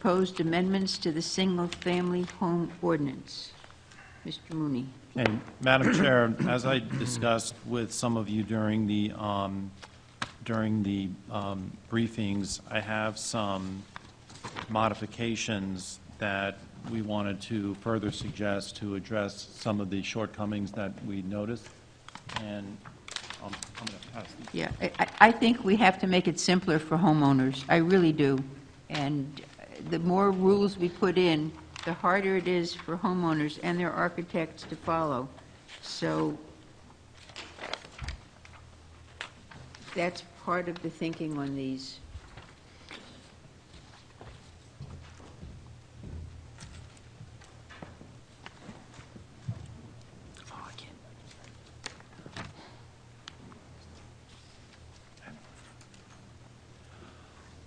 proposed amendments to the single-family home ordinance. Mr. Mooney. And Madam Chair, as I discussed with some of you during the briefings, I have some modifications that we wanted to further suggest to address some of the shortcomings that we noticed. And I'm going to pass these. Yeah, I think we have to make it simpler for homeowners. I really do. And the more rules we put in, the harder it is for homeowners and their architects to follow. So that's part of the thinking on these.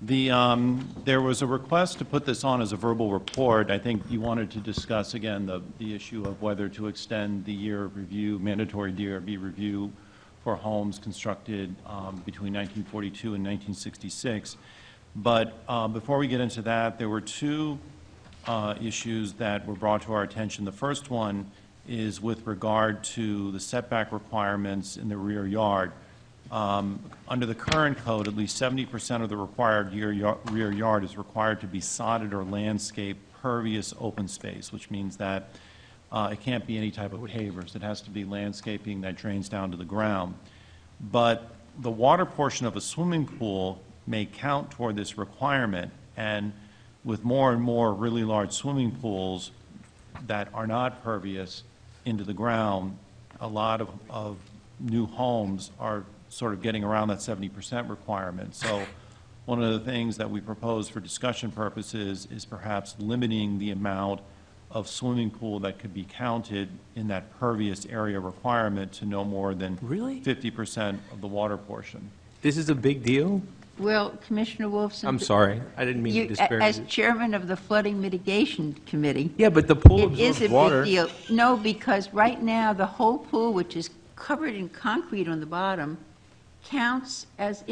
There was a request to put this on as a verbal report. I think you wanted to discuss again the issue of whether to extend the year of review, mandatory DRB review for homes constructed between 1942 and 1966. But before we get into that, there were two issues that were brought to our attention. The first one is with regard to the setback requirements in the rear yard. Under the current code, at least 70% of the required rear yard is required to be sodded or landscaped pervious open space, which means that it can't be any type of pavers. It has to be landscaping that drains down to the ground. But the water portion of a swimming pool may count toward this requirement, and with more and more really large swimming pools that are not pervious into the ground, a lot of new homes are sort of getting around that 70% requirement. So one of the things that we propose for discussion purposes is perhaps limiting the amount of swimming pool that could be counted in that pervious area requirement to no more than Really? 50% of the water portion. This is a big deal? Well, Commissioner Wolfson. I'm sorry, I didn't mean to disparage As it. chairman of the Flooding Mitigation Committee, Yeah, but the pool it is a absorbs water. big deal. No, because right now, the whole pool, which is covered in concrete on the bottom, counts as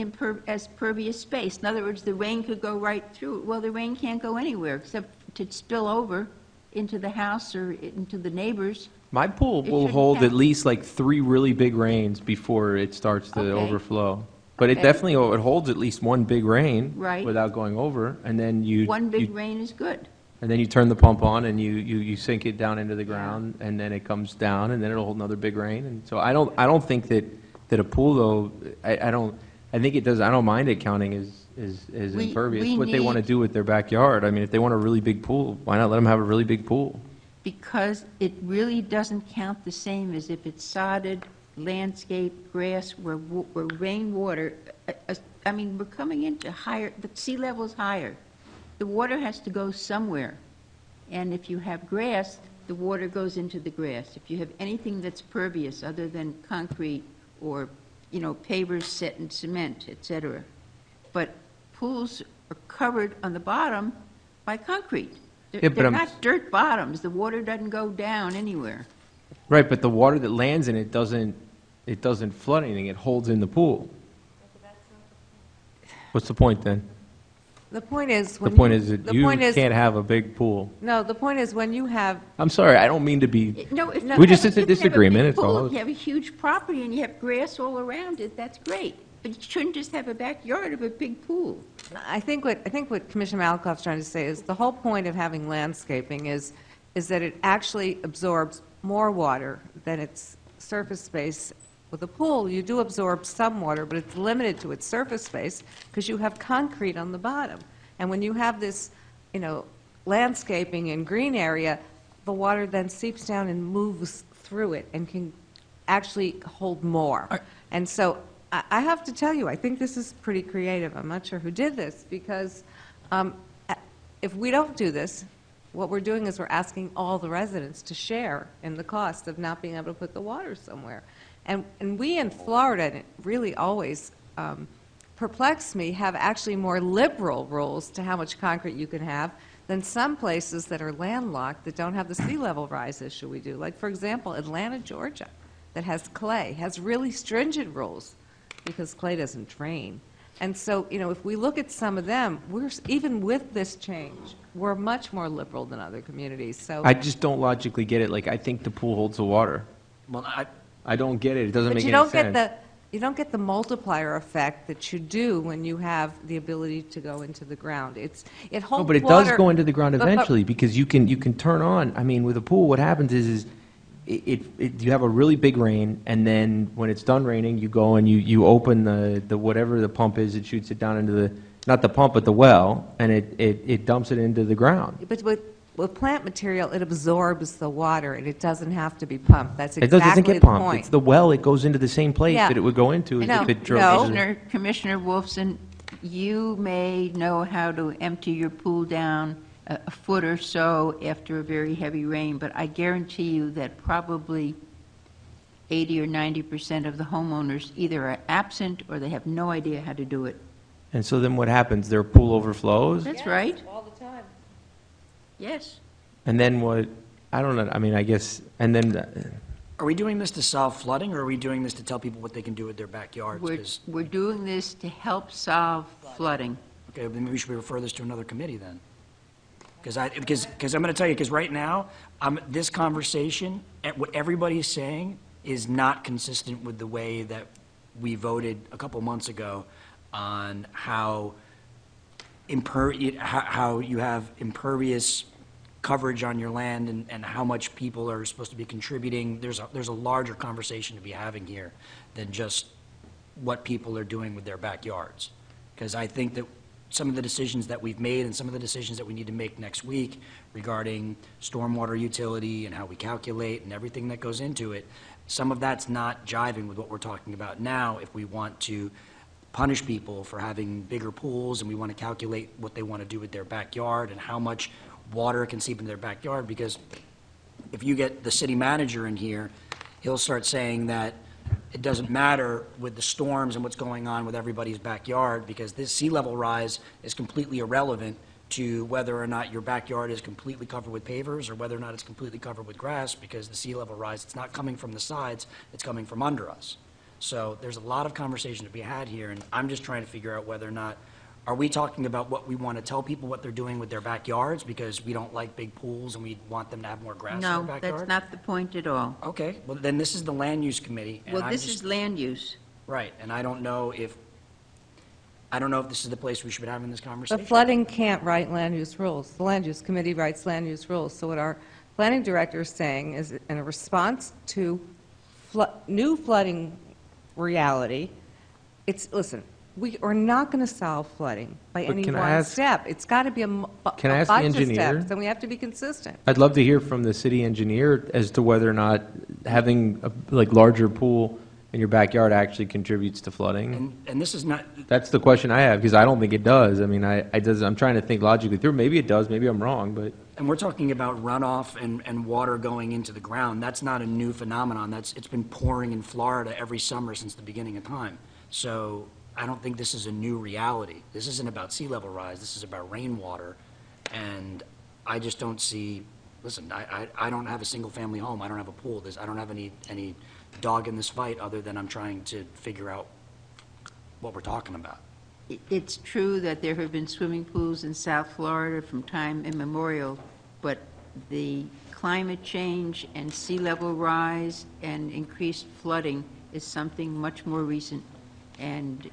pervious space. In other words, the rain could go right through it. Well, the rain can't go anywhere except to spill over into the house or into the neighbors. My pool It will shouldn't hold count. at least like 3 really big rains before it starts to Okay. overflow. But it Okay. definitely, it holds at least one big rain. Right. Without going over, and then you. One big you- rain is good. And then you turn the pump on and you sink it down into the ground, and then it comes down, and then it'll hold another big rain. And so I don't think that a pool, though, I think it does, I don't mind it counting as We- impervious. we What they want to need- do with their backyard. I mean, if they want a really big pool, why not let them have a really big pool? Because it really doesn't count the same as if it's sodded, landscape, grass, where rainwater, I mean, we're coming into higher, the sea level's higher. The water has to go somewhere. And if you have grass, the water goes into the grass. If you have anything that's pervious other than concrete or, pavers set in cement, et cetera. But pools are covered on the bottom by concrete. Yeah, but They're I'm- not dirt bottoms. The water doesn't go down anywhere. Right, but the water that lands in it doesn't flood anything, it holds in the pool. What's the point then? The point is, The when point is that the you point is- can't have a big pool. No, the point is when you have, I'm sorry, I don't mean to be, No, if you We just- have- it's a if you have disagreement, big it's all. pool, you have a huge property and you have grass all around it, that's great. But you shouldn't just have a backyard of a big pool. I think what Commissioner Malakoff's trying to say is the whole point of having landscaping is that it actually absorbs more water than its surface space. With a pool, you do absorb some water, but it's limited to its surface space because you have concrete on the bottom. And when you have this, landscaping and green area, the water then seeps down and moves through it and can actually hold more. And so I have to tell you, I think this is pretty creative. I'm not sure who did this, because if we don't do this, what we're doing is we're asking all the residents to share in the cost of not being able to put the water somewhere. And we in Florida, and it really always perplex me, have actually more liberal rules to how much concrete you can have than some places that are landlocked that don't have the sea level rise issue we do. Like, for example, Atlanta, Georgia, that has clay, has really stringent rules because clay doesn't drain. And so, if we look at some of them, even with this change, we're much more liberal than other communities, so. I just don't logically get it. Like, I think the pool holds the water. Well, I don't get it. It doesn't But make you any don't sense. get you don't get the multiplier effect that you do when you have the ability to go into the ground. It holds water. No, but it does go into the ground but- eventually, because you can turn on, I mean, with a pool, what happens is you have a really big rain, and then when it's done raining, you go and you open the whatever the pump is, it shoots it down into the, not the pump, but the well, and it dumps it into the ground. But with plant material, it absorbs the water, and it doesn't have to be pumped. That's It doesn't exactly get the pumped. point. It's the well, it goes into the same place Yeah. that it would go into I know. if it drove. No. Commissioner Wolfson, you may know how to empty your pool down a foot or so after a very heavy rain, but I guarantee you that probably 80 or 90% of the homeowners either are absent or they have no idea how to do it. And so then what happens? Their pool overflows? That's right. All the time. Yes. And then what, I don't know, I mean, I guess, and then, are we doing this to solve flooding, or are we doing this to tell people what they can do with their backyards? We're doing this to help solve flooding. Okay, then maybe we should refer this to another committee then. Because I'm going to tell you, because right now, this conversation, what everybody's saying is not consistent with the way that we voted a couple months ago on how you have impervious coverage on your land and how much people are supposed to be contributing. There's a larger conversation to be having here than just what people are doing with their backyards. Because I think that some of the decisions that we've made and some of the decisions that we need to make next week regarding stormwater utility and how we calculate and everything that goes into it, some of that's not jiving with what we're talking about now if we want to punish people for having bigger pools and we want to calculate what they want to do with their backyard and how much water can seep into their backyard. Because if you get the city manager in here, he'll start saying that it doesn't matter with the storms and what's going on with everybody's backyard, because this sea level rise is completely irrelevant to whether or not your backyard is completely covered with pavers or whether or not it's completely covered with grass, because the sea level rise, it's not coming from the sides, it's coming from under us. So there's a lot of conversation to be had here, and I'm just trying to figure out whether or not, are we talking about what we want to tell people what they're doing with their backyards because we don't like big pools and we want them to have more grass in their No, backyard? that's not the point at all. Okay, well, then this is the land use committee, and Well, I'm this just, is land use. right, and I don't know if this is the place we should be having this The conversation. flooding can't write land use rules. The land use committee writes land use rules. So what our planning director is saying is, in a response to new flooding reality, listen, we are not going to solve flooding by But any can I one ask- step. It's got to be a Can I ask the bunch of engineer? steps, and we have to be consistent. I'd love to hear from the city engineer as to whether or not having a larger pool in your backyard actually contributes to flooding. And this is not, That's the question I have, because I don't think it does. I mean, I'm trying to think logically through. Maybe it does, maybe I'm wrong, but and we're talking about runoff and water going into the ground. That's not a new phenomenon. It's been pouring in Florida every summer since the beginning of time. So I don't think this is a new reality. This isn't about sea level rise. This is about rainwater. And I just don't see, listen, I don't have a single-family home. I don't have a pool. I don't have any dog in this fight other than I'm trying to figure out what we're talking about. It's true that there have been swimming pools in South Florida from time immemorial, but the climate change and sea level rise and increased flooding is something much more recent. And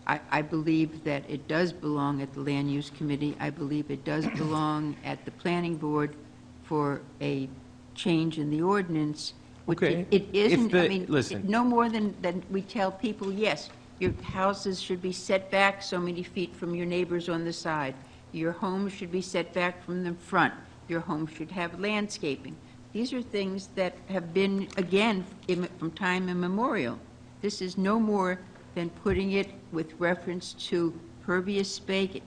I believe that it does belong at the Land Use Committee. I believe it does belong at the Planning Board for a change in the ordinance. Which Okay. It isn't, I the- mean, listen. no more than we tell people, yes, your houses should be set back so many feet from your neighbors on the side. Your home should be set back from the front. Your home should have landscaping. These are things that have been, again, from time immemorial. This is no more than putting it with reference to pervious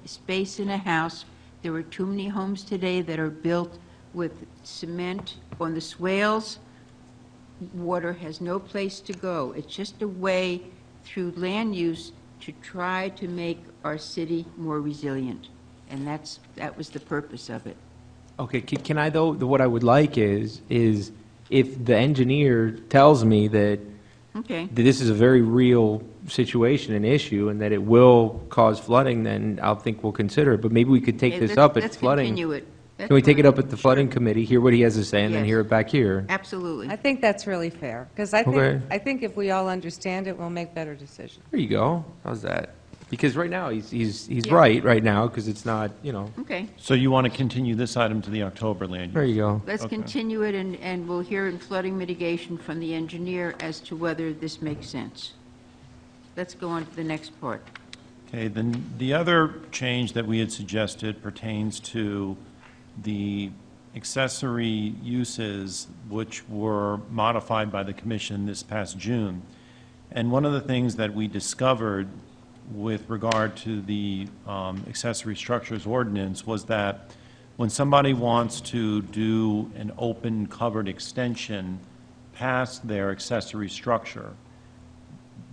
space in a house. There are too many homes today that are built with cement on the swales. Water has no place to go. It's just a way through land use to try to make our city more resilient. And that was the purpose of it. okay, can I though, what I would like is if the engineer tells me that Okay. this is a very real situation and issue, and that it will cause flooding, then I'll think we'll consider it. But maybe we could take Okay, this let's- up at let's flooding. continue it. That's Can we take it fine. up at the flooding Sure. committee, hear what he has to say, and then Yes. hear it back here? Absolutely. I think that's really fair, because Okay. I think if we all understand it, we'll make better decisions. There you go. How's that? Because right now, he's Yeah. right now, because it's not, Okay, So you want to continue this item to the October land use? there you go. let's Okay. continue it, and we'll hear in flooding mitigation from the engineer as to whether this makes sense. Let's go on to the next part. Okay, then the other change that we had suggested pertains to the accessory uses which were modified by the commission this past June. And one of the things that we discovered with regard to the accessory structures ordinance was that when somebody wants to do an open covered extension past their accessory structure,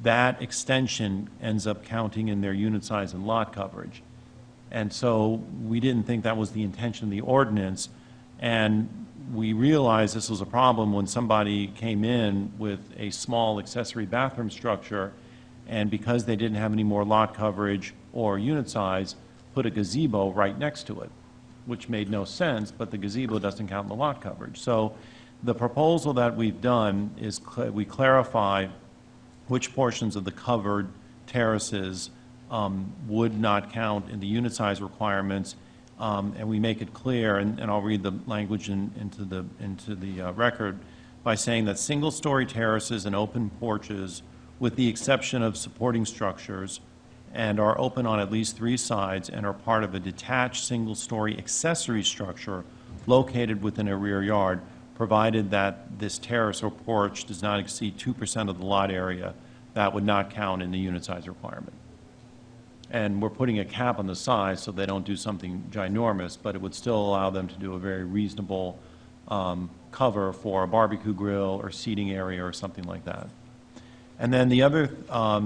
that extension ends up counting in their unit size and lot coverage. And so we didn't think that was the intention of the ordinance, and we realized this was a problem when somebody came in with a small accessory bathroom structure, and because they didn't have any more lot coverage or unit size, put a gazebo right next to it, which made no sense, but the gazebo doesn't count in the lot coverage. So the proposal that we've done is we clarify which portions of the covered terraces would not count in the unit size requirements, and we make it clear, and I'll read the language into the record, by saying that single-story terraces and open porches, with the exception of supporting structures, and are open on at least 3 sides and are part of a detached single-story accessory structure located within a rear yard, provided that this terrace or porch does not exceed 2% of the lot area, that would not count in the unit size requirement. And we're putting a cap on the size so they don't do something ginormous, but it would still allow them to do a very reasonable cover for a barbecue grill or seating area or something like that. And then the other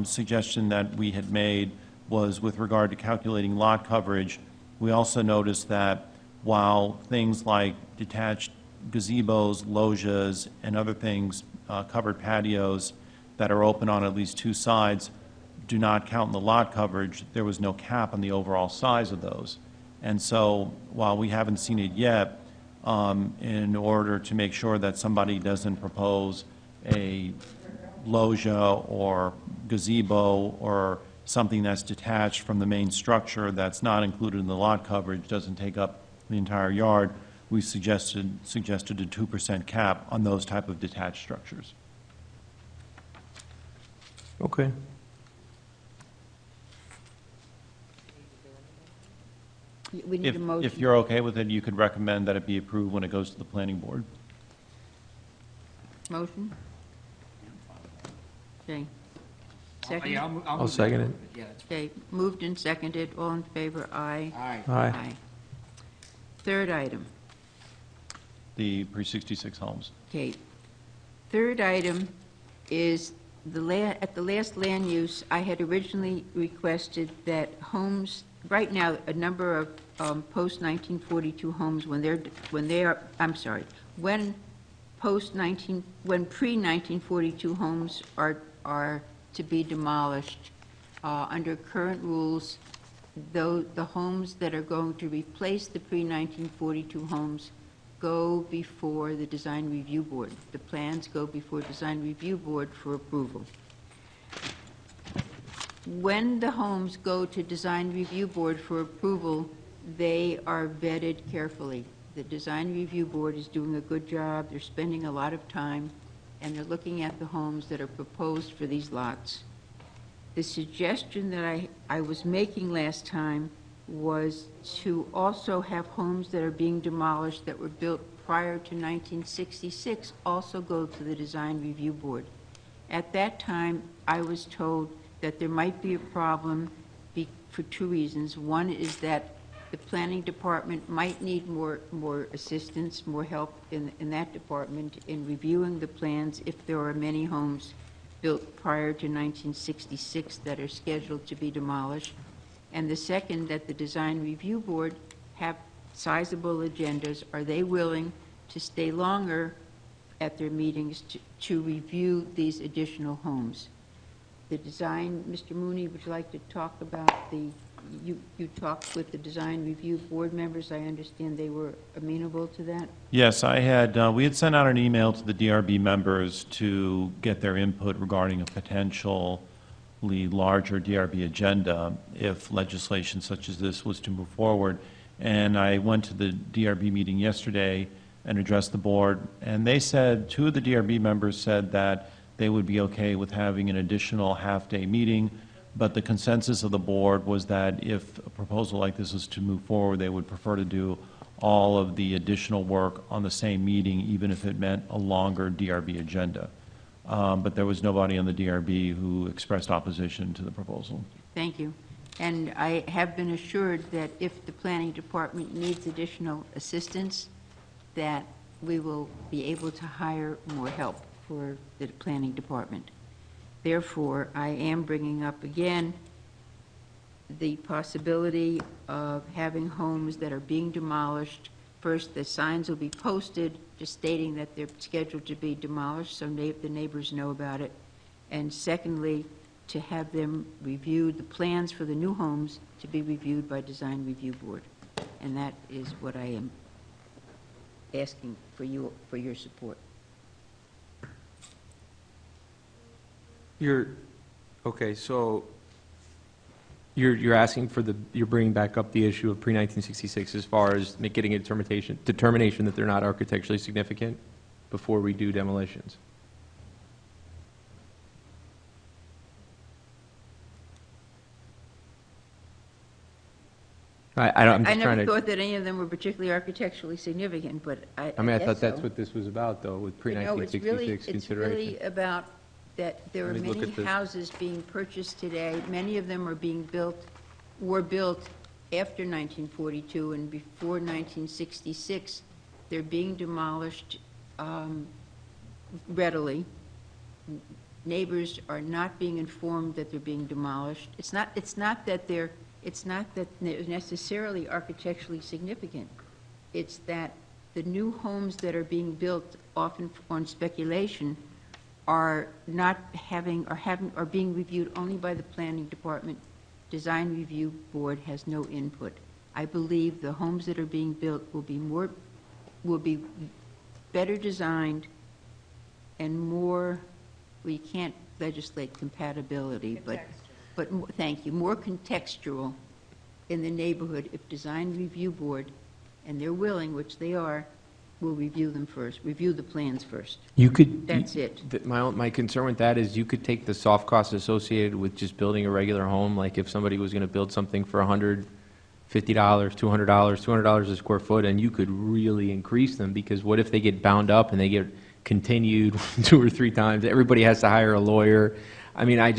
suggestion that we had made was with regard to calculating lot coverage. We also noticed that while things like detached gazebos, loggias, and other things, covered patios that are open on at least 2 sides, do not count in the lot coverage, there was no cap on the overall size of those. And so while we haven't seen it yet, in order to make sure that somebody doesn't propose a loggia or gazebo or something that's detached from the main structure that's not included in the lot coverage, doesn't take up the entire yard, we suggested a 2% cap on those type of detached structures. Okay. We need a If motion. you're okay with it, you could recommend that it be approved when it goes to the planning board. Motion? Okay. Second? Yeah, I'll I'll move second that. it. Yeah, that's Okay, moved and seconded, all in favor, aye. Aye. Aye. Third item, The pre-66 homes. okay. Third item is at the last land use, I had originally requested that homes, right now, a number of post-1942 homes, when pre-1942 homes are to be demolished, under current rules, though the homes that are going to replace the pre-1942 homes go before the Design Review Board. The plans go before Design Review Board for approval. When the homes go to Design Review Board for approval, they are vetted carefully. The Design Review Board is doing a good job, they're spending a lot of time, and they're looking at the homes that are proposed for these lots. The suggestion that I was making last time was to also have homes that are being demolished that were built prior to 1966 also go to the Design Review Board. At that time, I was told that there might be a problem for 2 reasons. One is that the planning department might need more assistance, more help in that department in reviewing the plans if there are many homes built prior to 1966 that are scheduled to be demolished. And the second, that the Design Review Board have sizable agendas. Are they willing to stay longer at their meetings to review these additional homes. The design, Mr. Mooney, would you like to talk about you talked with the design review board members. I understand they were amenable to that. Yes, we had sent out an email to the DRB members to get their input regarding a potentially larger DRB agenda if legislation such as this was to move forward. And I went to the DRB meeting yesterday and addressed the board, and they said, two of the DRB members said that they would be okay with having an additional half-day meeting, but the consensus of the board was that if a proposal like this was to move forward, they would prefer to do all of the additional work on the same meeting, even if it meant a longer DRB agenda. But there was nobody on the DRB who expressed opposition to the proposal. Thank you. And I have been assured that if the planning department needs additional assistance, that we will be able to hire more help for the planning department. Therefore, I am bringing up again the possibility of having homes that are being demolished. First, the signs will be posted just stating that they're scheduled to be demolished, so the neighbors know about it. And secondly, to have them reviewed, the plans for the new homes to be reviewed by Design Review Board. And that is what I am asking for your support. Okay, so you're asking for you're bringing back up the issue of pre-1966 as far as getting a determination that they're not architecturally significant before we do demolitions. I'm just I never trying to, thought that any of them were particularly architecturally significant, but I I mean, I guess thought that's so. what this was about, though, with You know, it's really- pre-1966 consideration. It's really about that there are Let me look many at the- houses being purchased today. Many of them were built after 1942 and before 1966. They're being demolished readily. Neighbors are not being informed that they're being demolished. It's not that they're necessarily architecturally significant. It's that the new homes that are being built, often on speculation, are being reviewed only by the planning department. Design Review Board has no input. I believe the homes that are being built will be better designed and more, well, you can't legislate compatibility, but thank you, more contextual in the neighborhood if Design Review Board, and they're willing, which they are, will review them first, review the plans first. You could. That's it. My concern with that is you could take the soft costs associated with just building a regular home, like if somebody was going to build something for $150, $200 a square foot, and you could really increase them, because what if they get bound up and they get continued 2 or 3 times? Everybody has to hire a lawyer. I mean, I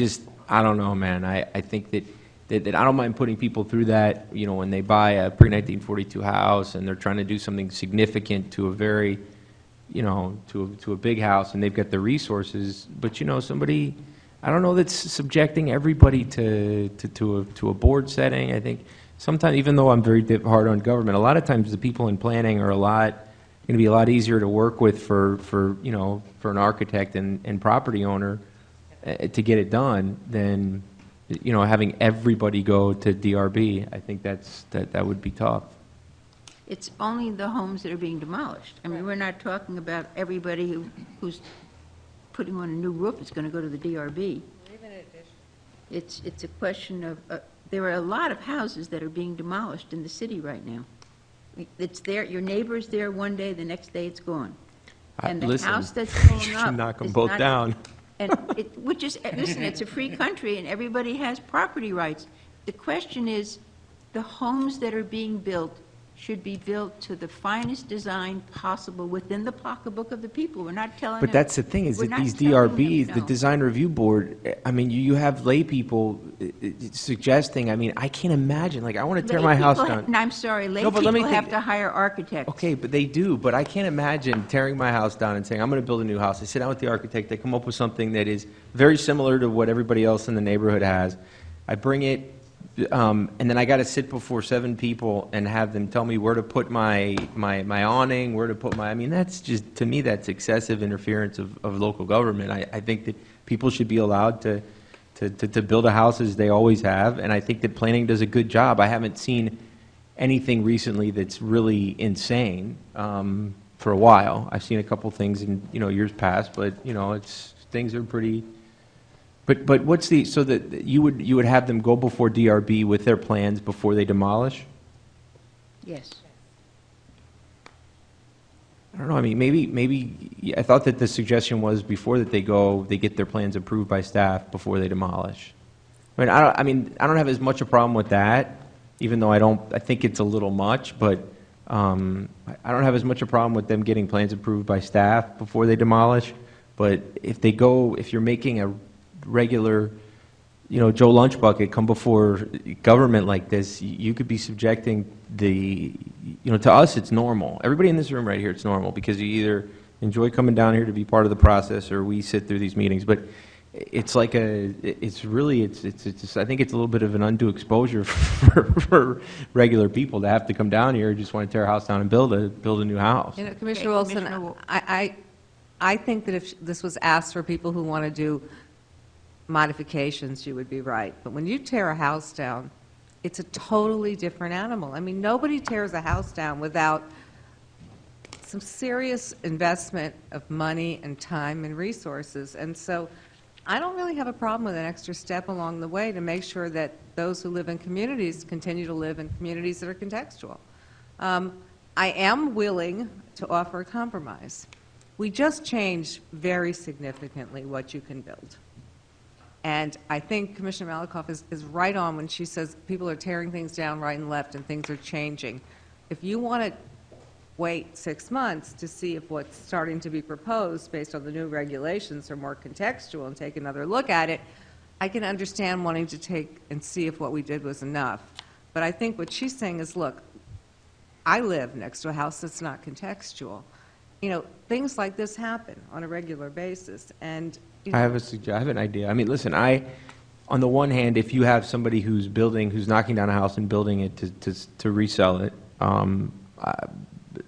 don't know, man. I think that I don't mind putting people through that, when they buy a pre-1942 house and they're trying to do something significant to a very, to a big house, and they've got the resources. But, somebody, I don't know, that's subjecting everybody to a board setting. I think sometimes, even though I'm very hard on government, a lot of times the people in planning are going to be a lot easier to work with for an architect and property owner to get it done than, having everybody go to DRB. I think that would be tough. It's only the homes that are being demolished. I mean, we're not talking about everybody who's putting on a new roof is going to go to the DRB. It's a question of, there are a lot of houses that are being demolished in the city right now. It's there, your neighbor's there one day, the next day it's gone. And the Listen, house that's you going should up knock them is both not- down. And listen, it's a free country and everybody has property rights. The question is, the homes that are being built should be built to the finest design possible within the pocketbook of the people. We're not telling them. But that's the thing, is we're that not these telling them DRBs, the no. Design Review Board, I mean, you have lay people suggesting, I mean, I can't imagine, like, I want to tear Lay my house people down. no, I'm sorry, lay No, but let me people have think- to hire architects. Okay, but they do, but I can't imagine tearing my house down and saying, I'm going to build a new house. I sit down with the architect, they come up with something that is very similar to what everybody else in the neighborhood has. I bring it, and then I got to sit before 7 people and have them tell me where to put my awning, where to put my, I mean, that's just, to me, that's excessive interference of local government. I think that people should be allowed to build a house as they always have, and I think that planning does a good job. I haven't seen anything recently that's really insane for a while. I've seen a couple things in, years past, but, things are pretty... But what's the, so that you would have them go before DRB with their plans before they demolish? Yes. I don't know, I mean, maybe, I thought that the suggestion was before that they get their plans approved by staff before they demolish. I mean, I don't have as much a problem with that, even though I think it's a little much, but I don't have as much a problem with them getting plans approved by staff before they demolish. But if you're making a regular, Joe Lunch Bucket come before government like this, you could be subjecting to us, it's normal. Everybody in this room right here, it's normal, because you either enjoy coming down here to be part of the process, or we sit through these meetings. But it's like I think it's a little bit of an undue exposure for regular people to have to come down here and just want to tear a house down and build a new house. Commissioner Okay, Wilson, Commissioner I think that if this was asked for people who want to do modifications, you would be right. But when you tear a house down, it's a totally different animal. I mean, nobody tears a house down without some serious investment of money and time and resources. And so I don't really have a problem with an extra step along the way to make sure that those who live in communities continue to live in communities that are contextual. I am willing to offer a compromise. We just changed very significantly what you can build. And I think Commissioner Malakoff is right on when she says people are tearing things down right and left and things are changing. If you want to wait 6 months to see if what's starting to be proposed based on the new regulations are more contextual and take another look at it, I can understand wanting to take and see if what we did was enough. But I think what she's saying is, look, I live next to a house that's not contextual. Things like this happen on a regular basis. And I have an idea. I mean, listen, on the one hand, if you have somebody who's knocking down a house and building it to resell it,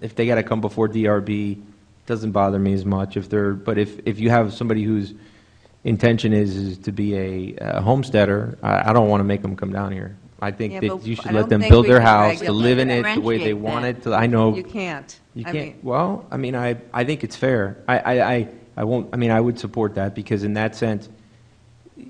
if they got to come before DRB, it doesn't bother me as much. But if you have somebody whose intention is to be a homesteader, I don't want to make them come down here. I think Yeah, that but you should I let don't them think build we their can house, to regulate live in it the way they differentiate want that. it. I know you can't. you I can't. mean, Well, I mean, I think it's fair. I won't. I mean, I would support that, because in that sense,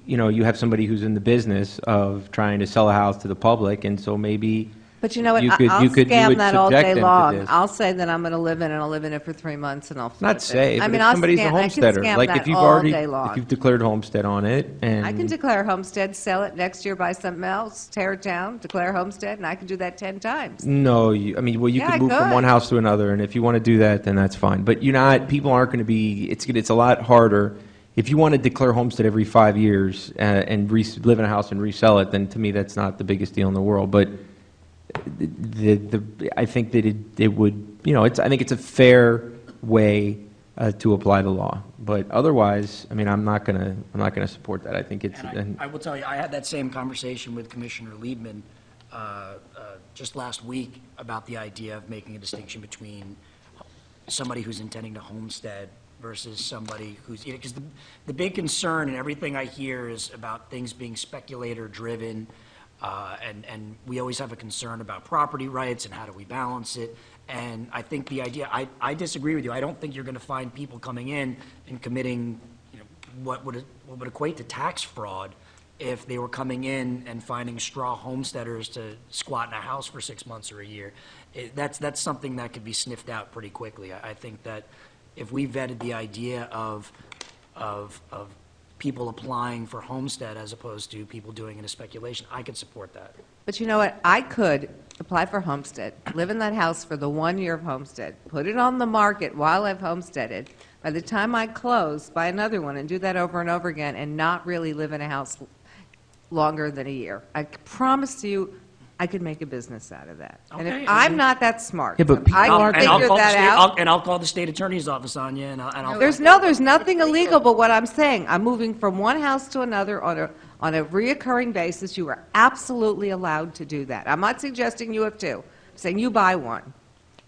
you have somebody who's in the business of trying to sell a house to the public, and so maybe. But you know what? You I'll would scam that all subject day them to long. this. I'll say that I'm going to live in it, and I'll live in it for 3 months, and I'll flip Not it. say, I but mean, if somebody's a homesteader, I can scam like that if you've all already, day long. if you've declared homestead on it, and I can declare homestead, sell it next year, buy something else, tear it down, declare homestead, and I can do that 10 times. No, you Yeah, I could move from could. one house to another, and if you want to do that, then that's fine. But people aren't going to be. It's a lot harder. If you want to declare homestead every 5 years and live in a house and resell it, then to me that's not the biggest deal in the world. But I think that it would. I think it's a fair way to apply the law. But otherwise, I mean, I'm not gonna support that. I think it's. And I will tell you, I had that same conversation with Commissioner Liebman just last week about the idea of making a distinction between somebody who's intending to homestead versus somebody who's, because the big concern and everything I hear is about things being speculator-driven, and we always have a concern about property rights and how do we balance it. And I think the idea, I disagree with you. I don't think you're going to find people coming in and committing, what would equate to tax fraud if they were coming in and finding straw homesteaders to squat in a house for 6 months or a year. That's something that could be sniffed out pretty quickly. I think that if we vetted the idea of people applying for homestead as opposed to people doing it as speculation, I could support that. But you know what? I could apply for homestead, live in that house for the 1 year of homestead, put it on the market while I've homesteaded. By the time I close, buy another one and do that over and over again and not really live in a house longer than a year. I promise you, I could make a business out of that. And Okay. if I'm not that smart, Yeah, but I people can aren't- figure that out. And I'll call the state attorney's office on you, and I'll. There's nothing illegal but what I'm saying. I'm moving from one house to another on a reoccurring basis, you are absolutely allowed to do that. I'm not suggesting you have to. I'm saying you buy one,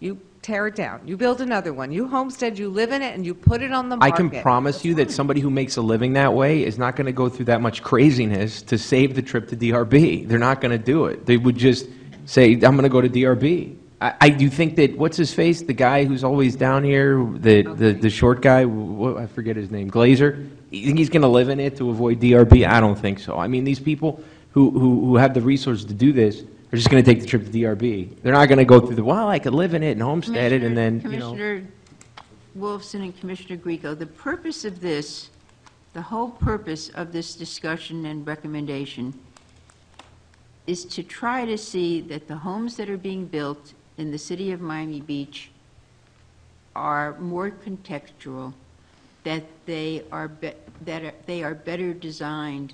you tear it down, you build another one, you homestead, you live in it, and you put it on the I market. can promise you that somebody who makes a living that way is not going to go through that much craziness to save the trip to DRB. They're not going to do it. They would just say, I'm going to go to DRB. I do think that, what's his face, the guy who's always down here, the short guy, I forget his name, Glazer? You think he's going to live in it to avoid DRB? I don't think so. I mean, these people who have the resources to do this are just going to take the trip to DRB. They're not going to go through well, I could live in it and homestead it, and then, you know. Commissioner Wolfson and Commissioner Grieco, the purpose of this, the whole purpose of this discussion and recommendation is to try to see that the homes that are being built in the city of Miami Beach are more contextual, that they are better designed,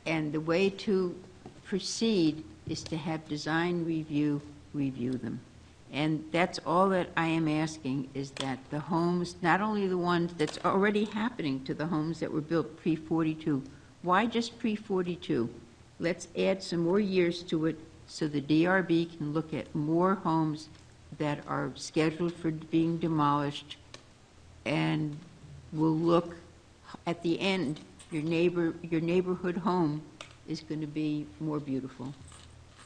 and the way to proceed is to have design review them. And that's all that I am asking, is that the homes, not only the ones that's already happening to the homes that were built pre-42, why just pre-42? Let's add some more years to it so the DRB can look at more homes that are scheduled for being demolished, and will look at the end, your neighborhood home is going to be more beautiful.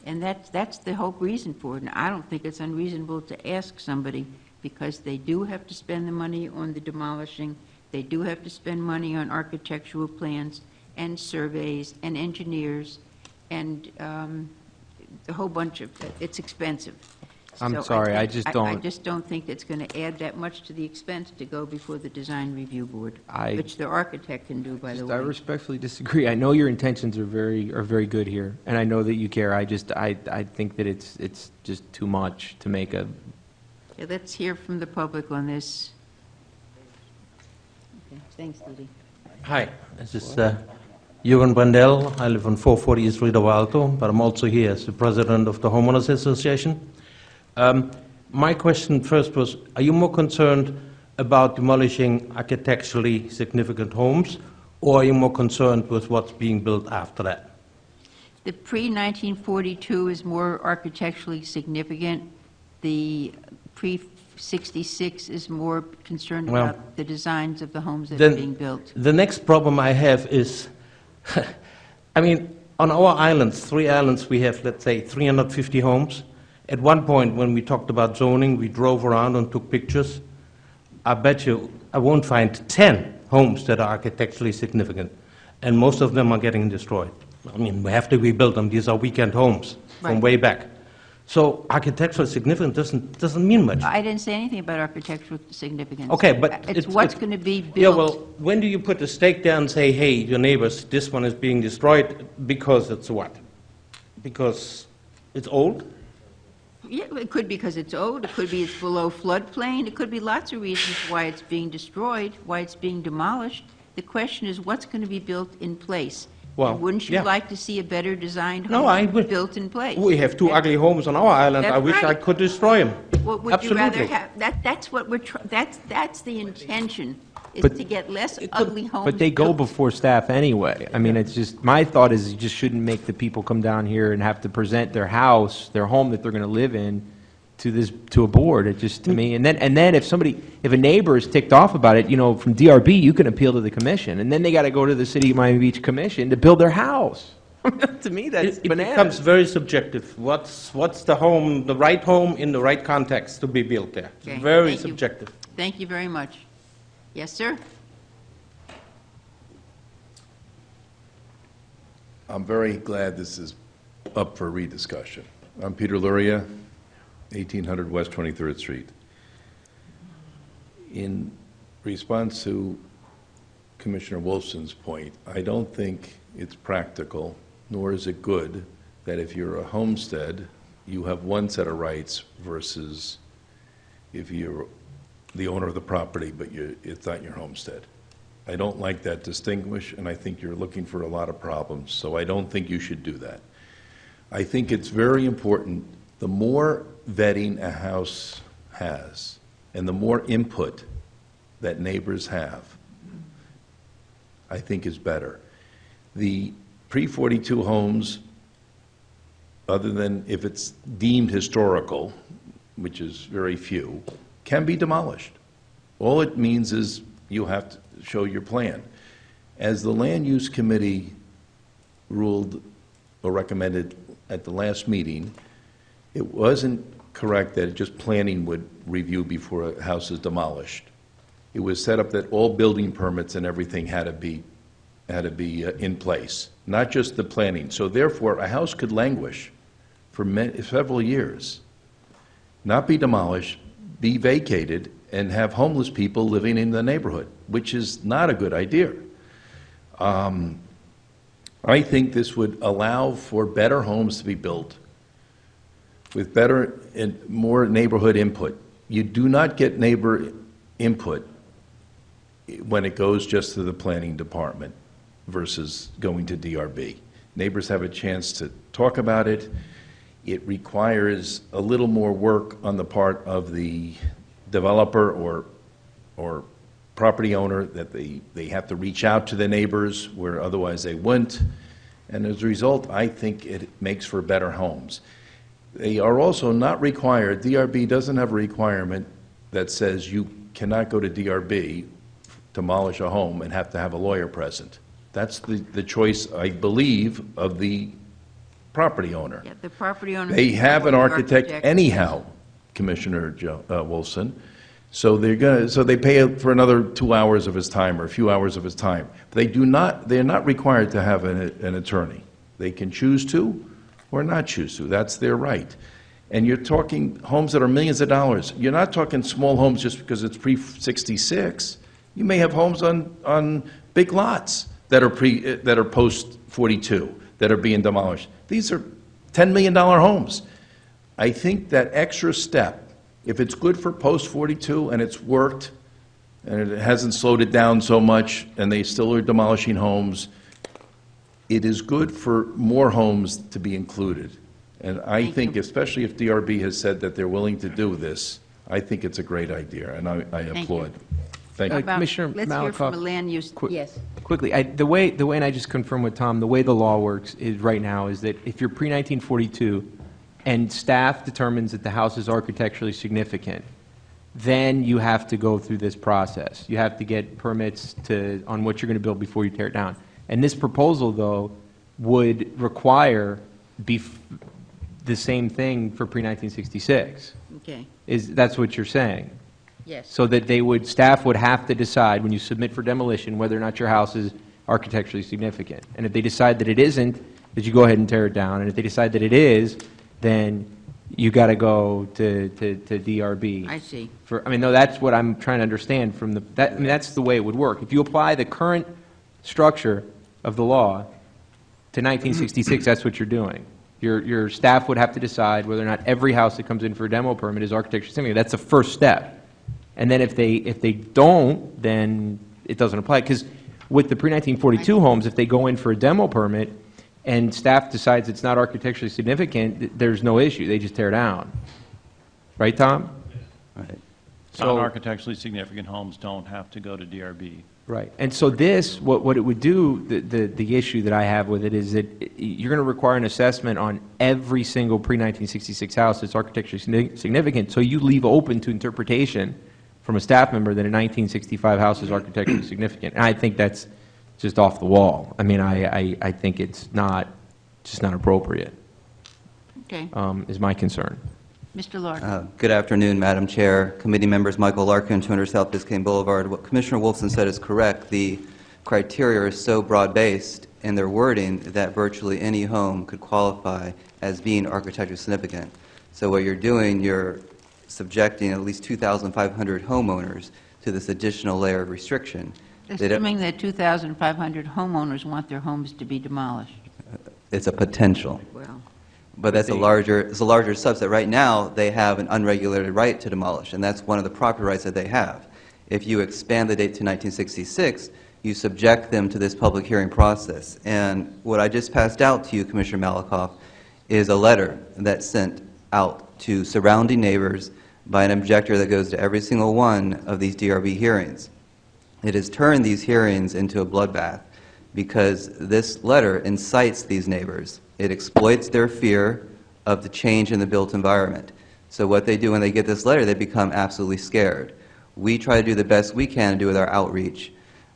And that's the whole reason for it. And I don't think it's unreasonable to ask somebody, because they do have to spend the money on the demolishing, they do have to spend money on architectural plans and surveys and engineers and a whole bunch of, it's expensive. I'm So sorry, I think- just I don't. just don't think it's going to add that much to the expense to go before the design review board, I- which the architect can do, by the I way. respectfully disagree. I know your intentions are very good here, and I know that you care. I think that it's just too much to make a. Yeah, let's hear from the public on this. Okay, thanks, Didi. Hi, this is Johan Brandel. I live on 440 East Rio Alto, but I'm also here as the president of the Homeowners Association. My question first was, are you more concerned about demolishing architecturally significant homes, or are you more concerned with what's being built after that? The pre-1942 is more architecturally significant. The pre-66 is more concerned Well, about the designs of the homes that are being built. The next problem I have is, I mean, on our islands, 3 islands, we have, let's say, 350 homes. At one point, when we talked about zoning, we drove around and took pictures. I bet you I won't find 10 homes that are architecturally significant, and most of them are getting destroyed. I mean, we have to rebuild them. These are weekend homes from Right. way back. So architectural significance doesn't mean much. I didn't say anything about architectural significance. Okay, but It's what's going to be built. Yeah, well, when do you put a stake there and say, hey, your neighbors, this one is being destroyed because it's what? Because it's old? Yeah, it could be because it's old, it could be it's below floodplain, it could be lots of reasons why it's being destroyed, why it's being demolished. The question is, what's going to be built in place? Well, And wouldn't you yeah. like to see a better designed No, I home would. built in place? We have 2 ugly homes on our island. I That's wish I right. could destroy them. What would you rather Absolutely. have? That's what we're, that's the intention, is But- to get less ugly homes. But they go built. before staff anyway. I mean, it's just, my thought is you just shouldn't make the people come down here and have to present their house, their home that they're going to live in, to a board. It just, to me, and then if a neighbor is ticked off about it, you know, from DRB, you can appeal to the commission, and then they got to go to the City of Miami Beach Commission to build their house. To me, that's It bananas. becomes very subjective. What's the home, the right home in the right context to be built there? Okay, Very thank you. subjective. Thank you very much. Yes, sir? I'm very glad this is up for rediscussion. I'm Peter Luria, 1800 West 23rd Street. In response to Commissioner Wolfson's point, I don't think it's practical, nor is it good, that if you're a homestead, you have one set of rights versus if you're the owner of the property, but it's not your homestead. I don't like that distinguish, and I think you're looking for a lot of problems, so I don't think you should do that. I think it's very important, the more vetting a house has, and the more input that neighbors have, I think is better. The pre-42 homes, other than if it's deemed historical, which is very few, can be demolished. All it means is you have to show your plan. As the Land Use Committee ruled or recommended at the last meeting, it wasn't correct that just planning would review before a house is demolished. It was set up that all building permits and everything had to be in place, not just the planning. So therefore, a house could languish for several years, not be demolished, be vacated, and have homeless people living in the neighborhood, which is not a good idea. I think this would allow for better homes to be built with better and more neighborhood input. You do not get neighbor input when it goes just to the planning department versus going to DRB. Neighbors have a chance to talk about it. It requires a little more work on the part of the developer or property owner, that they have to reach out to the neighbors where otherwise they wouldn't. And as a result, I think it makes for better homes. They are also not required, DRB doesn't have a requirement that says you cannot go to DRB, demolish a home, and have to have a lawyer present. That's the choice, I believe, of the property owner. Yeah, the property owner. They have an the architect architect. anyhow, Commissioner Wolfson, so they pay for another 2 hours of his time or a few hours of his time. They're not required to have an attorney. They can choose to or not choose to. That's their right. And you're talking homes that are millions of dollars. You're not talking small homes just because it's pre-66. You may have homes on big lots that are post-42 that are being demolished. These are $10 million homes. I think that extra step, if it's good for post-42 and it's worked and it hasn't slowed it down so much and they still are demolishing homes, it is good for more homes to be included. And I think, especially if DRB has said that they're willing to do this, I think it's a great idea, and I applaud. Thank How you. about- Commissioner Let's hear from a Malakoff. land use, Quick- yes. Quickly, the way, and I just confirm with Tom, the way the law works is right now is that if you're pre-1942 and staff determines that the house is architecturally significant, then you have to go through this process. You have to get permits on what you're going to build before you tear it down. And this proposal, though, would require the same thing for pre-1966. Okay, That's what you're saying? yes. So that staff would have to decide when you submit for demolition whether or not your house is architecturally significant. And if they decide that it isn't, that you go ahead and tear it down. And if they decide that it is, then you got to go to DRB. I see. No, that's what I'm trying to understand from that's the way it would work. If you apply the current structure of the law to 1966, that's what you're doing. Your staff would have to decide whether or not every house that comes in for a demo permit is architecturally significant. That's the first step. And then if they don't, then it doesn't apply. Because with the pre-1942 homes, if they go in for a demo permit and staff decides it's not architecturally significant, there's no issue. They just tear down. Right, Tom? Right. Non-architecturally significant homes don't have to go to DRB. Right. And so this, what it would do, the issue that I have with it is that you're going to require an assessment on every single pre-1966 house that's architecturally significant, so you leave open to interpretation from a staff member that a 1965 house is architecturally significant. And I think that's just off the wall. I think it's just not appropriate, Okay, is my concern. Mr. Larkin. Good afternoon, Madam Chair, committee members. Michael Larkin, 200 South Biscayne Boulevard. What Commissioner Wolfson said is correct. The criteria are so broad-based in their wording that virtually any home could qualify as being architecturally significant. So what you're doing, you're subjecting at least 2,500 homeowners to this additional layer of restriction. Assuming that 2,500 homeowners want their homes to be demolished. It's a potential. Well, But that's a larger subset. Right now, they have an unregulated right to demolish, and that's one of the property rights that they have. If you expand the date to 1966, you subject them to this public hearing process. And what I just passed out to you, Commissioner Malakoff, is a letter that's sent out to surrounding neighbors by an objector that goes to every single one of these DRB hearings. It has turned these hearings into a bloodbath. because this letter incites these neighbors. It exploits their fear of the change in the built environment. So what they do when they get this letter, they become absolutely scared. We try to do the best we can to do with our outreach,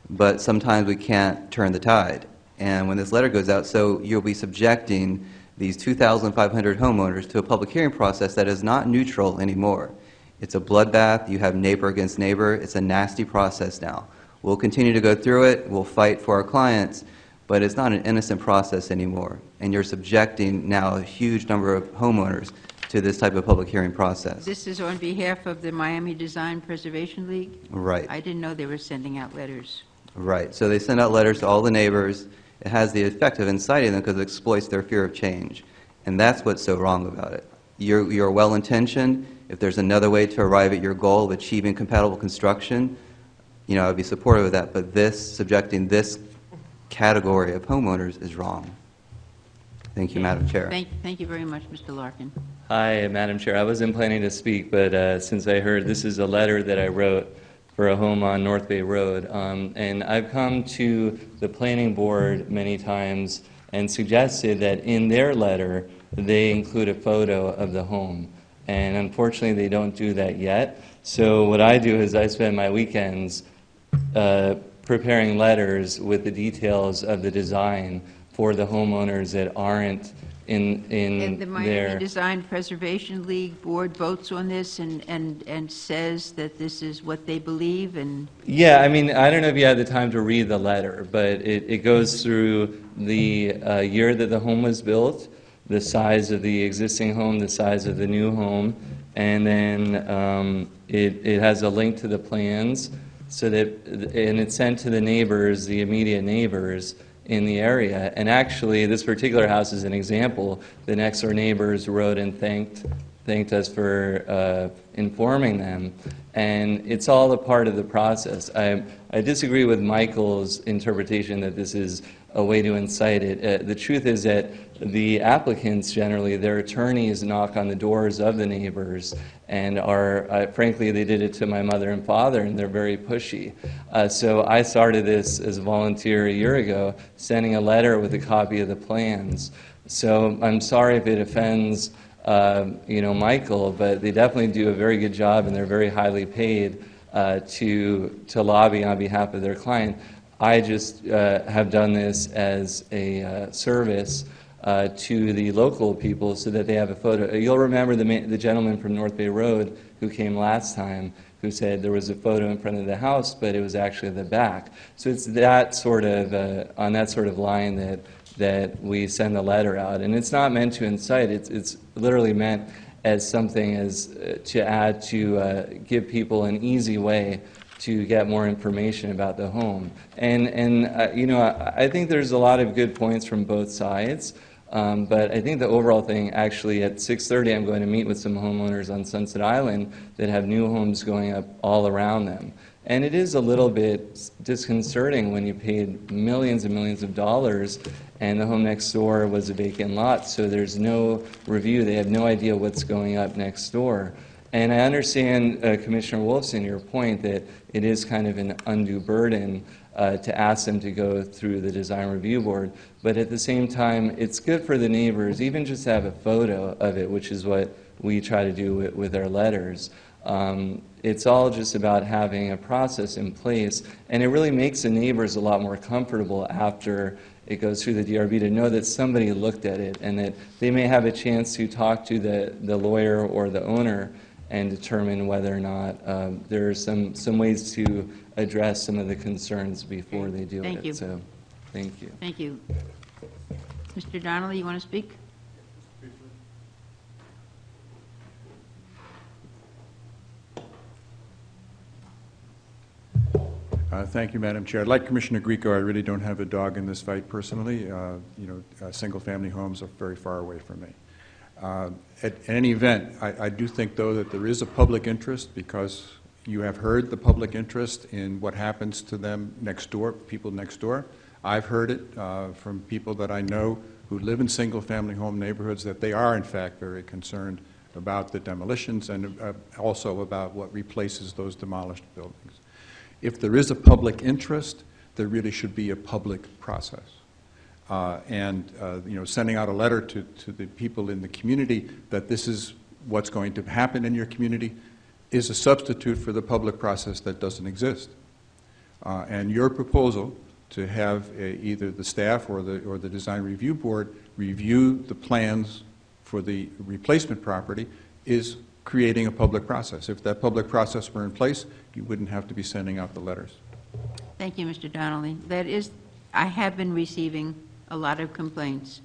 but sometimes we can't turn the tide. And when this letter goes out, so you'll be subjecting these 2,500 homeowners to a public hearing process that is not neutral anymore. It's a bloodbath. You have neighbor against neighbor. It's a nasty process now. We'll continue to go through it. We'll fight for our clients, but it's not an innocent process anymore. And you're subjecting now a huge number of homeowners to this type of public hearing process. This is on behalf of the Miami Design Preservation League? Right. I didn't know they were sending out letters. Right. So they send out letters to all the neighbors. It has the effect of inciting them because it exploits their fear of change. And that's what's so wrong about it. You're well-intentioned. If there's another way to arrive at your goal of achieving compatible construction, you know, I'd be supportive of that. But this, subjecting this category of homeowners is wrong. Thank you, Madam Chair. Thank you very much, Mr. Larkin. Hi, Madam Chair. I wasn't planning to speak, but since I heard this is a letter that I wrote for a home on North Bay Road, and I've come to the planning board many times and suggested that in their letter they include a photo of the home. And unfortunately, they don't do that yet. So what I do is I spend my weekends preparing letters with the details of the design for the homeowners that aren't in And the Miami their... Design Preservation League Board votes on this and says that this is what they believe, and Yeah, I mean, I don't know if you had the time to read the letter, but it goes through the year that the home was built, the size of the existing home, the size of the new home, and then it has a link to the plans, so that, and it's sent to the neighbors, the immediate neighbors in the area. And actually, this particular house is an example. The next door neighbors wrote and thanked us for informing them, and it's all a part of the process. I disagree with Michael's interpretation that this is a way to incite it. The truth is that the applicants generally, their attorneys knock on the doors of the neighbors and are, frankly, they did it to my mother and father, and they're very pushy. So I started this as a volunteer a year ago, sending a letter with a copy of the plans. So I'm sorry if it offends Michael, but they definitely do a very good job, and they're very highly paid to lobby on behalf of their client. I just have done this as a service to the local people so that they have a photo. You'll remember the gentleman from North Bay Road who came last time who said there was a photo in front of the house, but it was actually the back. So it's that sort of, on that sort of line that we send the letter out. And it's not meant to incite, it's literally meant as something as to add to give people an easy way to get more information about the home. And I think there's a lot of good points from both sides, but I think the overall thing, actually at 6:30 I'm going to meet with some homeowners on Sunset Island that have new homes going up all around them. And it is a little bit disconcerting when you paid millions and millions of dollars and the home next door was a vacant lot, so there's no review. They have no idea what's going up next door. And I understand, Commissioner Wolfson, your point that it is kind of an undue burden to ask them to go through the design review board. But at the same time, it's good for the neighbors, even just to have a photo of it, which is what we try to do with our letters. It's all just about having a process in place, and it really makes the neighbors a lot more comfortable after it goes through the DRB to know that somebody looked at it and that they may have a chance to talk to the lawyer or the owner and determine whether or not there are some ways to address some of the concerns before they do it. Thank you. So, thank you. thank you. Mr. Donnelly, you want to speak? Thank you, Madam Chair. Like Commissioner Grieco, I really don't have a dog in this fight personally. Single-family homes are very far away from me. At any event, I do think, though, that there is a public interest because you have heard the public interest in what happens to them next door, people next door. I've heard it from people that I know who live in single-family home neighborhoods that they are, in fact, very concerned about the demolitions and also about what replaces those demolished buildings. If there is a public interest, there really should be a public process. Sending out a letter to the people in the community that this is what's going to happen in your community is a substitute for the public process that doesn't exist. And your proposal to have either the staff or the design review board review the plans for the replacement property is creating a public process. If that public process were in place, you wouldn't have to be sending out the letters. Thank you, Mr. Donnelly. That is, I have been receiving a lot of complaints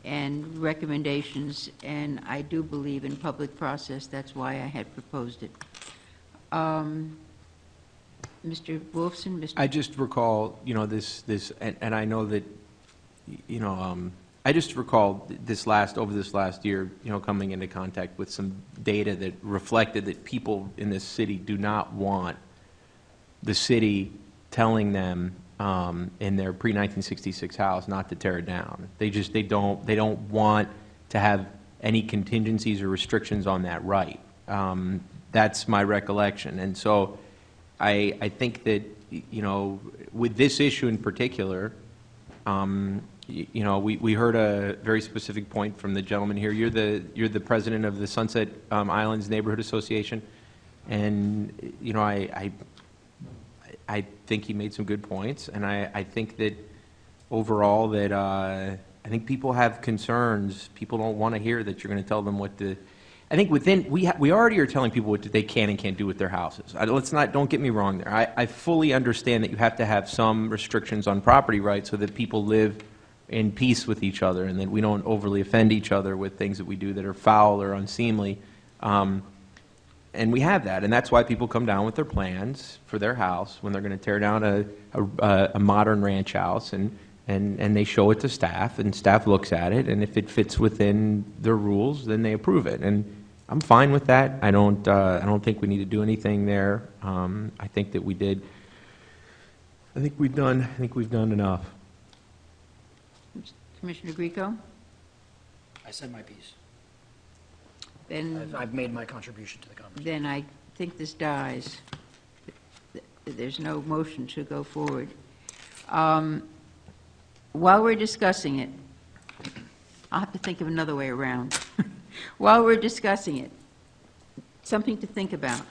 and recommendations, and I do believe in public process. That's why I had proposed it. Mr. Wolfson, Mr. I just recall, and I know that, I just recall over this last year, coming into contact with some data that reflected that people in this city do not want the city telling them in their pre-1966 house not to tear it down. They don't want to have any contingencies or restrictions on that right. That's my recollection. And so I think that, with this issue in particular, we heard a very specific point from the gentleman here. You're the president of the Sunset Islands Neighborhood Association, and I think he made some good points, and I think that overall that I think people have concerns. People don't want to hear that you're going to tell them what to. I think we already are telling people what they can and can't do with their houses. Don't get me wrong there. I fully understand that you have to have some restrictions on property rights so that people live in peace with each other and that we don't overly offend each other with things that we do that are foul or unseemly. And we have that, and that's why people come down with their plans for their house when they're going to tear down a modern ranch house, and they show it to staff, and staff looks at it, and if it fits within their rules, then they approve it. And I'm fine with that. I don't think we need to do anything there. I think that we did. I think we've done enough. Commissioner Grieco? I said my piece. Then, I've made my contribution to the conversation. then I think this dies. There's no motion to go forward. While we're discussing it, I'll have to think of another way around. While we're discussing it, something to think about.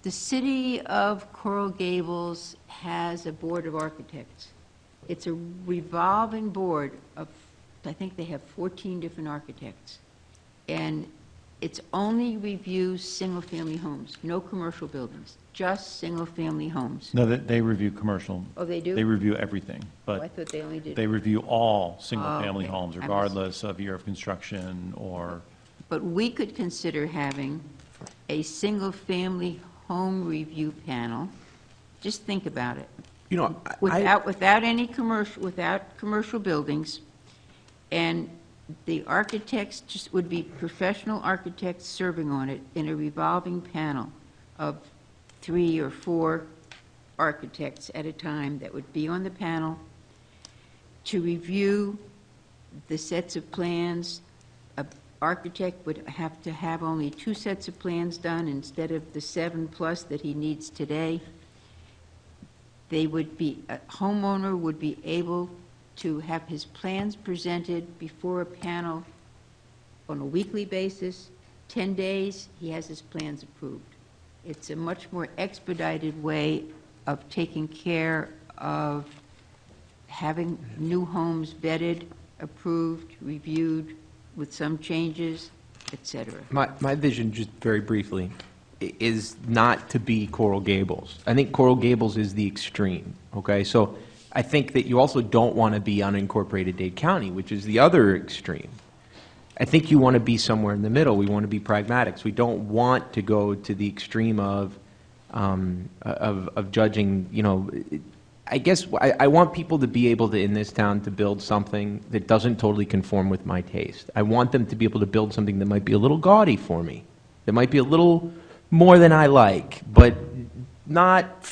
The city of Coral Gables has a board of architects. It's a revolving board of, I think they have 14 different architects. And it's only reviews single-family homes, no commercial buildings, just single-family homes. No, they review commercial. Oh, they do? They review everything, Oh, I but thought they only did. they review all single-family okay. homes, I regardless of year of construction or, But we could consider having a single-family home review panel. Just think about it. Without any commercial buildings, and the architects just would be professional architects serving on it in a revolving panel of 3 or 4 architects at a time that would be on the panel to review the sets of plans. An architect would have to have only 2 sets of plans done instead of the 7+ that he needs today. A homeowner would be able to have his plans presented before a panel on a weekly basis. 10 days, he has his plans approved. It's a much more expedited way of taking care of having new homes vetted, approved, reviewed with some changes, et cetera. My vision, just very briefly, is not to be Coral Gables. I think Coral Gables is the extreme, okay? So I think that you also don't want to be unincorporated Dade County, which is the other extreme. I think you want to be somewhere in the middle. We want to be pragmatics. We don't want to go to the extreme of judging, I guess I want people to be able to, in this town, to build something that doesn't totally conform with my taste. I want them to be able to build something that might be a little gaudy for me, that might be a little more than I like, but not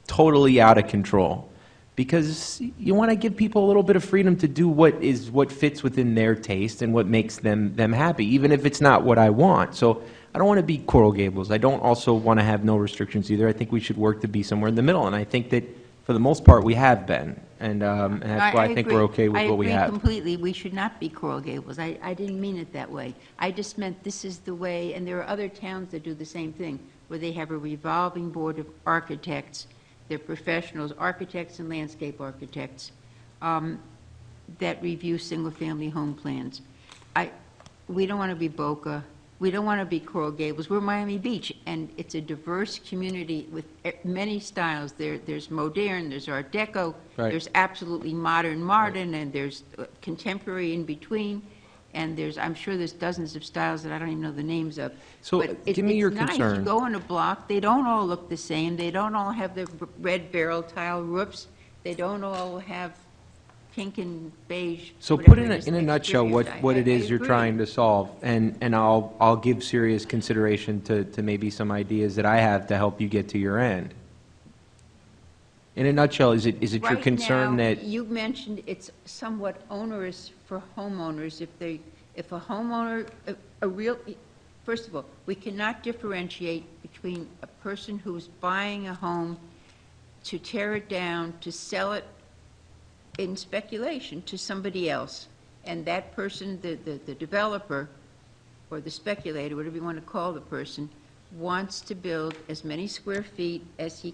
totally out of control. Because you want to give people a little bit of freedom to do what fits within their taste and what makes them happy, even if it's not what I want. So I don't want to be Coral Gables. I don't also want to have no restrictions either. I think we should work to be somewhere in the middle. And I think that for the most part, we have been, and that's why I think agree. we're okay with what we I have. agree completely. We should not be Coral Gables. I didn't mean it that way. I just meant this is the way, and there are other towns that do the same thing, where they have a revolving board of architects. They're professionals, architects and landscape architects, that review single-family home plans. We don't want to be Boca. We don't want to be Coral Gables. We're Miami Beach, and it's a diverse community with many styles. There's modern, there's Art Deco, Right. there's absolutely modern, and there's contemporary in between, and I'm sure there's dozens of styles that I don't even know the names of. So, But give me your it's nice. concern. You go on a block, they don't all look the same. They don't all have the red barrel tile roofs. They don't all have pink and beige. So whatever put it is in a nutshell exteriors. what it I is you're agree. trying to solve, and I'll give serious consideration to maybe some ideas that I have to help you get to your end. In a nutshell, is it your concern Right that, now, you mentioned it's somewhat onerous for homeowners if a homeowner, first of all, we cannot differentiate between a person who's buying a home to tear it down, to sell it in speculation to somebody else, and that person, the developer, or the speculator, whatever you want to call the person, wants to build as many square feet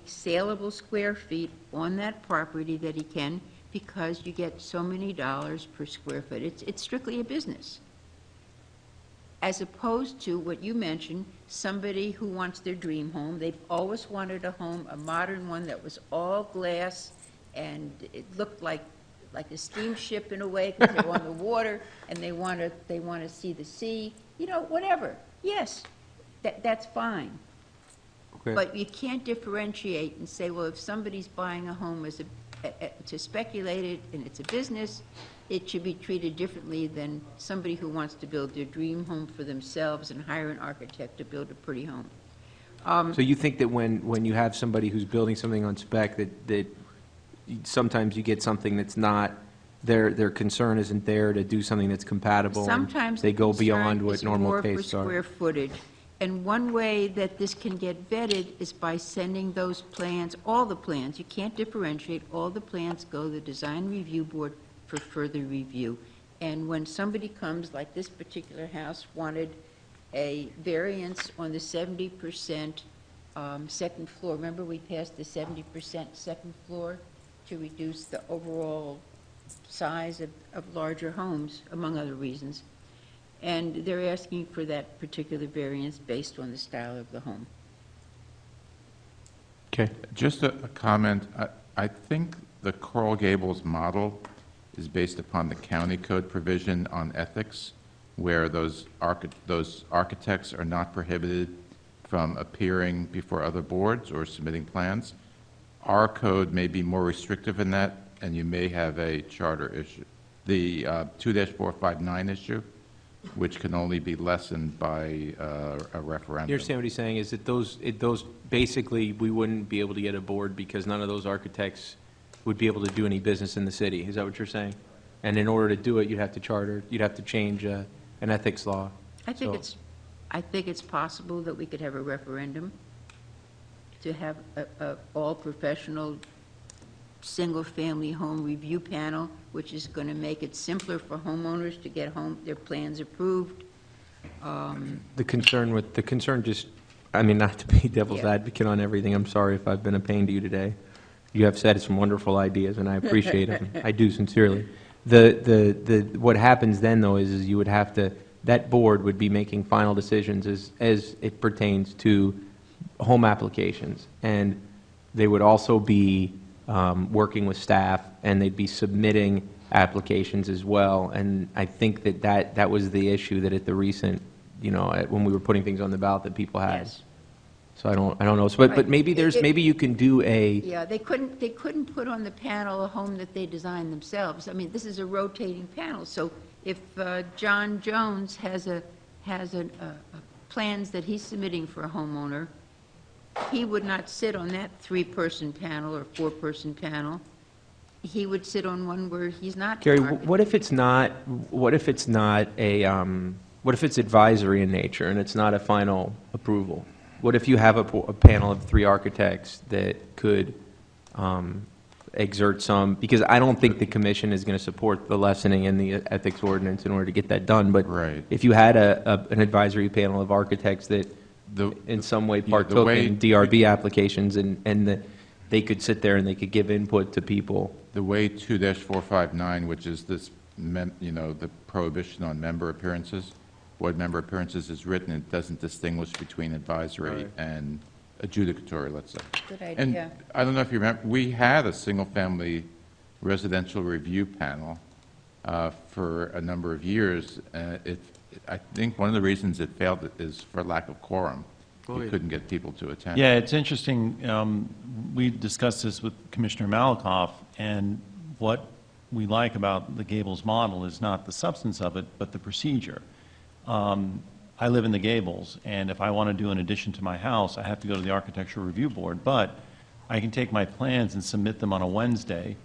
saleable square feet on that property that he can, because you get so many dollars per square foot. It's strictly a business. As opposed to what you mentioned, somebody who wants their dream home. They've always wanted a home, a modern one that was all glass, and it looked like a steamship in a way, because they're on the water, and they want to see the sea, whatever. Yes, that's fine. Okay. But you can't differentiate and say, well, if somebody's buying a home to speculate it, and it's a business, it should be treated differently than somebody who wants to build their dream home for themselves and hire an architect to build a pretty home. so you think that when you have somebody who's building something on spec, that sometimes you get something that's not, their concern isn't there to do something that's compatible, and Sometimes they the go beyond concern what is normal more for tastes are? square footage. And one way that this can get vetted is by sending those plans, all the plans. You can't differentiate. All the plans go to the design review board for further review. And when somebody comes, like this particular house wanted a variance on the 70% second floor. Remember, we passed the 70% second floor to reduce the overall size of larger homes, among other reasons. And they're asking for that particular variance based on the style of the home. Okay. Just a comment. I think the Coral Gables model is based upon the county code provision on ethics, where those architects are not prohibited from appearing before other boards or submitting plans. Our code may be more restrictive in that, and you may have a charter issue. The 2-459 issue, which can only be lessened by a referendum. You understand what he's saying, is that those basically, we wouldn't be able to get a board because none of those architects would be able to do any business in the city. Is that what you're saying? And in order to do it, you'd have to change an ethics law. I think So- it's possible that we could have a referendum to have a all-professional, single-family home review panel, which is going to make it simpler for homeowners to get their plans approved. The concern just, I mean, not to be devil's Yeah. advocate on everything, I'm sorry if I've been a pain to you today. You have said some wonderful ideas, and I appreciate them. I do sincerely. What happens then, though, is you would have to, that board would be making final decisions as it pertains to home applications. And they would also be working with staff, and they'd be submitting applications as well. And I think that was the issue that at the recent, when we were putting things on the ballot that people had. Yes. So I don't know. So, but Right. maybe maybe you can do Yeah, they couldn't put on the panel a home that they designed themselves. I mean, this is a rotating panel, so if John Jones has plans that he's submitting for a homeowner, he would not sit on that 3-person panel or 4-person panel. He would sit on one where he's not. Gary, architect. what if it's not what if it's advisory in nature and it's not a final approval? What if you have a panel of 3 architects that could exert some, because I don't think the commission is going to support the lessening in the ethics ordinance in order to get that done, but Right. if you had an advisory panel of architects that in some way partook in DRB applications and they could sit there and they could give input to people. The way 2-459, which is this, the prohibition on member appearances, board member appearances is written, it doesn't distinguish between advisory and adjudicatory, let's say. Good And idea. I don't know if you remember, we had a single-family residential review panel for a number of years. I think one of the reasons it failed is for lack of quorum. We couldn't get people to attend. Yeah, it's interesting. We discussed this with Commissioner Malakoff, and what we like about the Gables model is not the substance of it, but the procedure. I live in the Gables, and if I want to do an addition to my house, I have to go to the Architectural Review Board, but I can take my plans and submit them on a Wednesday,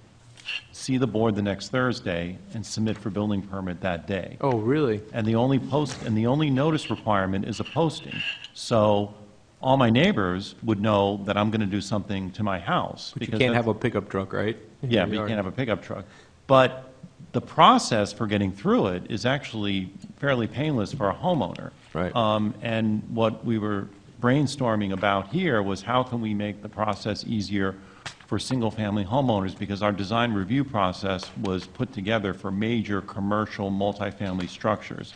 see the board the next Thursday, and submit for building permit that day. Oh, really? And the only notice requirement is a posting. So all my neighbors would know that I'm going to do something to my house. But you because can't that's- have a pickup truck, right? in Yeah, your but you yard. can't have a pickup truck. But the process for getting through it is actually fairly painless for a homeowner. Right. And what we were brainstorming about here was how can we make the process easier for single-family homeowners, because our design review process was put together for major commercial multifamily structures.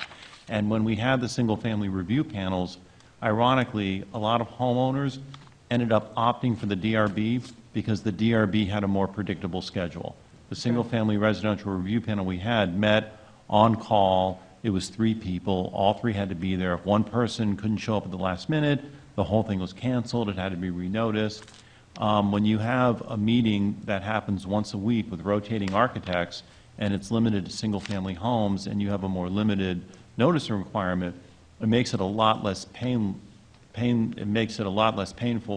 And when we had the single-family review panels, ironically, a lot of homeowners ended up opting for the DRB because the DRB had a more predictable schedule. The single-family residential review panel we had met on call. It was 3 people. All 3 had to be there. If one person couldn't show up at the last minute, the whole thing was canceled. It had to be renoticed. When you have a meeting that happens once a week with rotating architects, and it's limited to single-family homes, and you have a more limited notice requirement, it makes it a lot less painful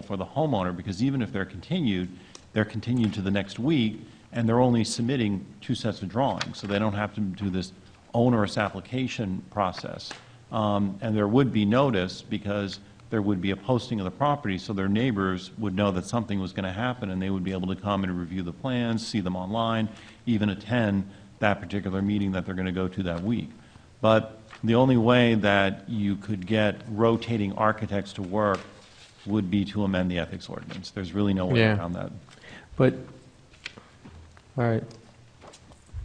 for the homeowner, because even if they're continued to the next week, and they're only submitting 2 sets of drawings, so they don't have to do this onerous application process. And there would be notice, because there would be a posting of the property, so their neighbors would know that something was going to happen, and they would be able to come and review the plans, see them online, even attend that particular meeting that they're going to go to that week. But the only way that you could get rotating architects to work would be to amend the ethics ordinance. There's really no way Yeah. around that. But, all right.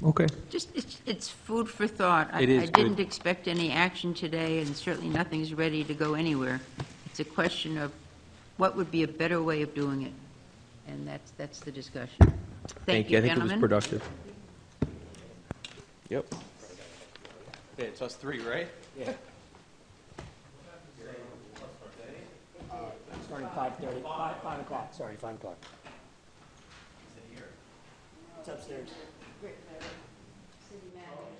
Okay. Just, it's food for thought. It is I didn't good. expect any action today, and certainly nothing's ready to go anywhere. It's a question of what would be a better way of doing it, and that's the discussion. Thank you, I think it was gentlemen. productive. Yep. Yeah, it's us 3, right? Starting 5:30, 5 o'clock, sorry, 5 o'clock. It's upstairs. City manager.